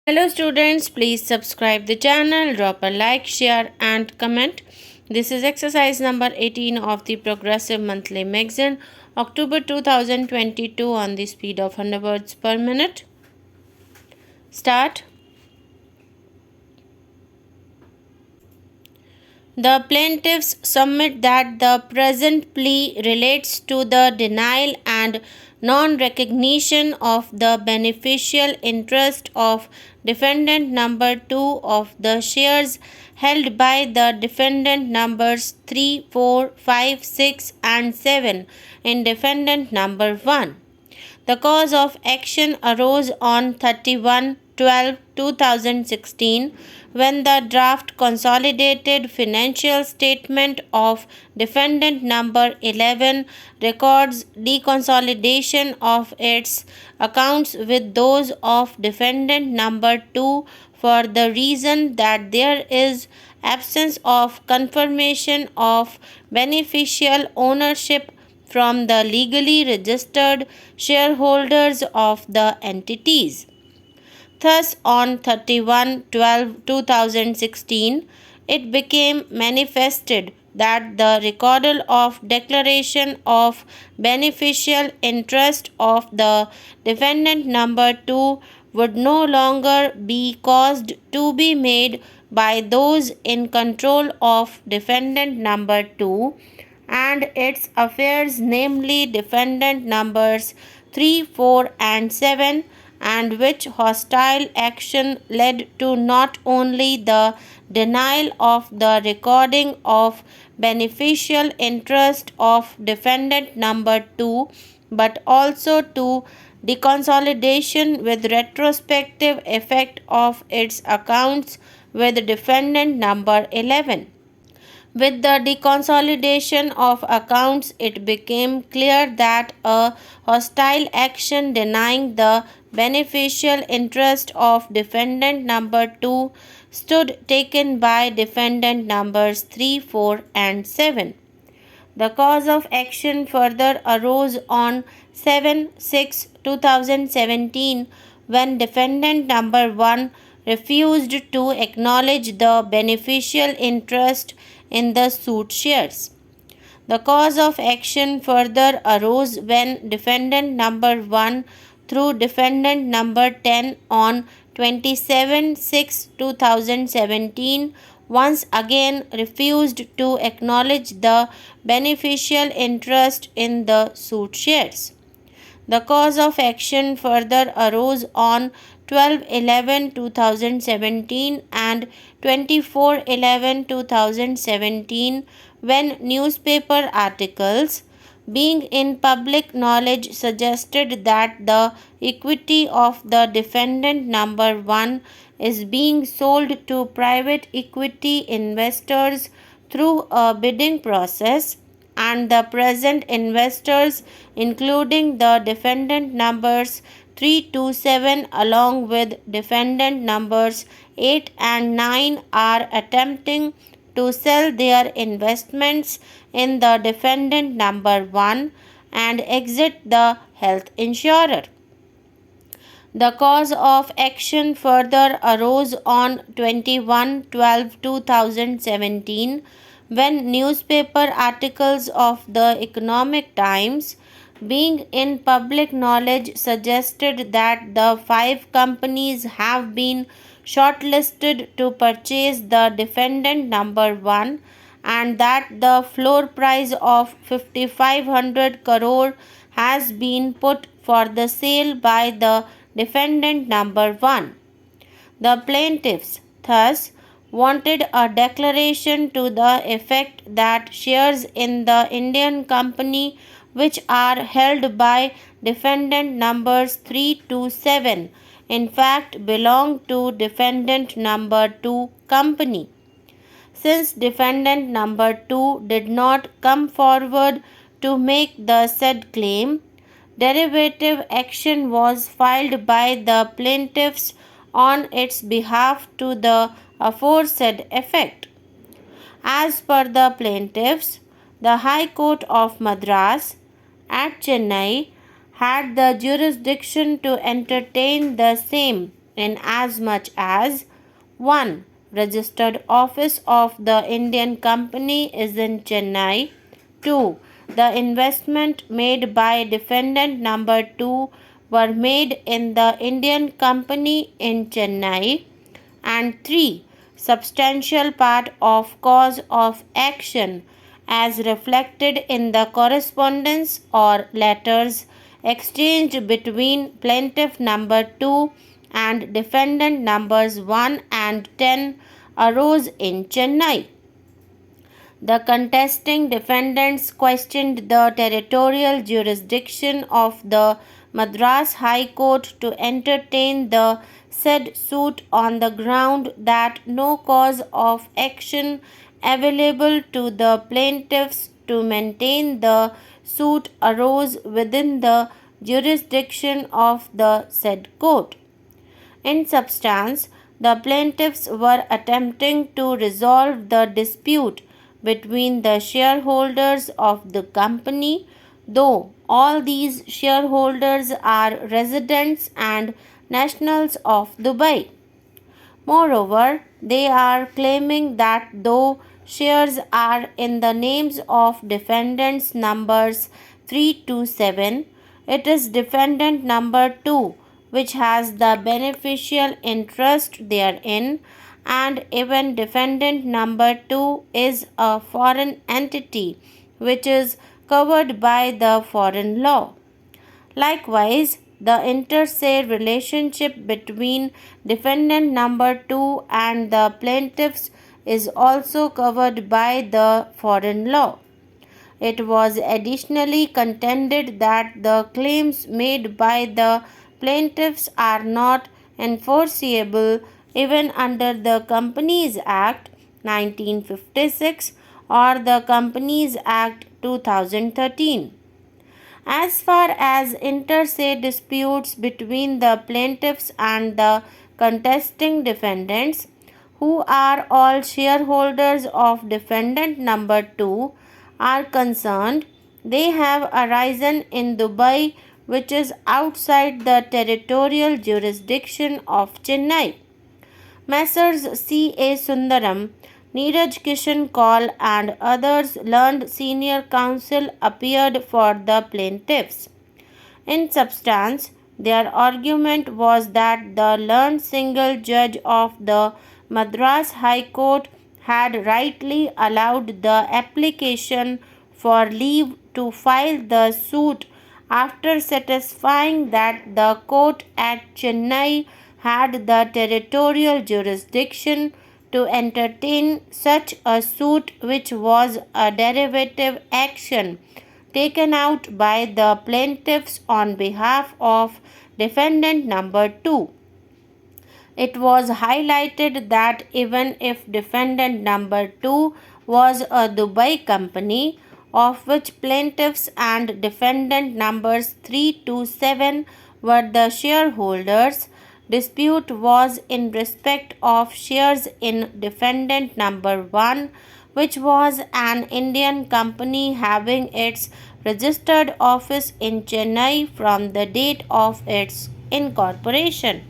Hello students, please subscribe the channel, drop a like, share and comment. This is exercise number 18 of the Progressive Monthly Magazine, October 2022 on the speed of 100 words per minute. Start. The plaintiffs submit that the present plea relates to the denial and non-recognition of the beneficial interest of defendant number 2 of the shares held by the defendant numbers 3, 4, 5, 6 and 7 in defendant number 1. The cause of action arose on 31/12/2016 when the draft consolidated financial statement of defendant number 11 records deconsolidation of its accounts with those of defendant number 2 for the reason that there is absence of confirmation of beneficial ownership from the legally registered shareholders of the entities. Thus, on 31/12/2016, it became manifested that the recordal of declaration of beneficial interest of the defendant number 2 would no longer be caused to be made by those in control of defendant number 2 and its affairs, namely defendant numbers 3, 4 and 7, and which hostile action led to not only the denial of the recording of beneficial interest of defendant number 2 but also to deconsolidation with retrospective effect of its accounts with defendant number 11. With the deconsolidation of accounts, it became clear that a hostile action denying the beneficial interest of defendant number 2 stood taken by defendant numbers 3, 4 and 7. The cause of action further arose on 7/6/2017 when defendant number 1 refused to acknowledge the beneficial interest in the suit shares. The cause of action further arose when defendant number 1 through defendant number 10 on 27/6/2017 once again refused to acknowledge the beneficial interest in the suit shares. The cause of action further arose on 12/11/2017 and 24/11/2017 when newspaper articles being in public knowledge suggested that the equity of the defendant number 1 is being sold to private equity investors through a bidding process, and the present investors, including the defendant numbers 3 to 7 along with defendant numbers 8 and 9, are attempting to sell their investments in the defendant number 1 and exit the health insurer. The cause of action further arose on 21/12/2017 when newspaper articles of the Economic Times being in public knowledge suggested that the 5 companies have been shortlisted to purchase the defendant number 1 and that the floor price of 5,500 crore has been put for the sale by the defendant number 1. The plaintiffs thus wanted a declaration to the effect that shares in the Indian company which are held by defendant numbers 3 to 7 in fact belong to defendant number 2 company. Since defendant number 2 did not come forward to make the said claim, derivative action was filed by the plaintiffs on its behalf to the aforesaid effect. As per the plaintiffs, the High Court of Madras at Chennai had the jurisdiction to entertain the same in as much as 1. Registered office of the Indian company is in Chennai. 2. The investment made by defendant number 2 were made in the Indian company in Chennai. And 3. Substantial part of cause of action as reflected in the correspondence or letters exchanged between plaintiff number 2 and defendant numbers 1 and 10 arose in Chennai. The contesting defendants questioned the territorial jurisdiction of the Madras High Court to entertain the said suit on the ground that no cause of action available to the plaintiffs to maintain the suit arose within the jurisdiction of the said court. In substance, the plaintiffs were attempting to resolve the dispute between the shareholders of the company, though all these shareholders are residents and nationals of Dubai. Moreover, they are claiming that though shares are in the names of defendants numbers 3 to 7, it is defendant number 2 which has the beneficial interest therein, and even defendant number 2 is a foreign entity which is covered by the foreign law. Likewise, the inter se relationship between defendant number 2 and the plaintiffs is also covered by the foreign law. It was additionally contended that the claims made by the plaintiffs are not enforceable even under the Companies Act 1956 or the Companies Act 2013. As far as inter se disputes between the plaintiffs and the contesting defendants, who are all shareholders of defendant number 2, are concerned, they have arisen in Dubai, which is outside the territorial jurisdiction of Chennai. Messrs. C.A. Sundaram, Neeraj Kishan Kaul and others learned senior counsel appeared for the plaintiffs. In substance, their argument was that the learned single judge of the Madras High Court had rightly allowed the application for leave to file the suit after satisfying that the court at Chennai had the territorial jurisdiction to entertain such a suit, which was a derivative action taken out by the plaintiffs on behalf of defendant number 2. It was highlighted that even if defendant number 2 was a Dubai company, of which plaintiffs and defendant numbers 3 to 7 were the shareholders, dispute was in respect of shares in defendant number 1, which was an Indian company having its registered office in Chennai from the date of its incorporation.